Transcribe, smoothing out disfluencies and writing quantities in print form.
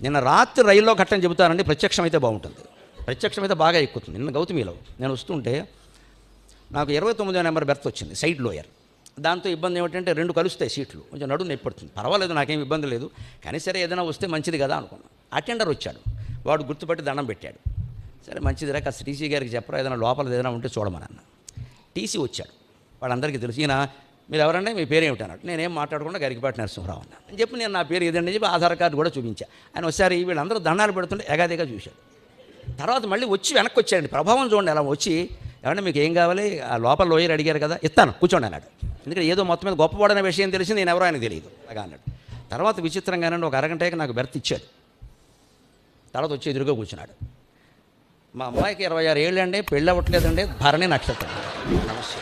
నిన్న రాత్రి రైల్లో ఘట్టం చెబుతానండి, ప్రత్యక్షమైతే బాగుంటుంది. ప్రత్యక్షమైతే బాగా ఎక్కుతుంది. నిన్న గౌతమిలో నేను వస్తుంటే నాకు 29వ నెంబర్ బెర్త్ వచ్చింది, సైడ్ లోయర్. దాంతో ఇబ్బంది ఏమిటంటే 2 కలుస్తాయి సీట్లు, కొంచెం నడుము నొప్పి పడుతుంది. పర్వాలేదు, నాకేం ఇబ్బంది లేదు, కానీ సరే ఏదైనా వస్తే మంచిది కదా అనుకున్నాను. అటెండర్ వచ్చాడు, వాడు గుర్తుపట్టి దండం పెట్టాడు. సరే మంచిదిరా, కాస్త టీసీ గారికి చెప్పరా, ఏదైనా లోపల ఏదైనా ఉంటే చూడమని. టీసీ వచ్చాడు, వాళ్ళందరికీ తెలుసు. ఈయన మీరు ఎవరంటే మీ పేరు ఏమిటి అన్నాడు. నేనేం మాట్లాడకుండా గరికపాటి నరసింహరావు అన్నాను అని చెప్పి నేను నా పేరు ఏదండి చెప్పి ఆధార్ కార్డు కూడా చూపించాను. ఆయన ఒకసారి వీళ్ళందరూ దండాలు పెడుతుంటే ఎగాదిగా చూశాడు. తర్వాత మళ్ళీ వచ్చి వెనక్కి వచ్చాడండి, ప్రభావం చూడండి అలా వచ్చి, ఏమంటే మీకు ఏం కావాలి, ఆ లోపల లోయర్ అడిగారు కదా, ఇస్తాను కూర్చోండి అన్నాడు. ఎందుకంటే ఏదో మొత్తం మీద గొప్పవాడనే విషయం తెలిసి నేను ఎవరో ఆయన తెలియదు అలాగా అన్నాడు. తర్వాత విచిత్రంగానండి ఒక అరగంటకి నాకు బెర్త్ ఇచ్చాడు. తర్వాత వచ్చి ఎదురుగా కూర్చున్నాడు. మా అమ్మాయికి 26 ఏళ్ళు అండి, పెళ్ళి అవ్వట్లేదండి, భరణి నక్షత్రం. నమస్తే.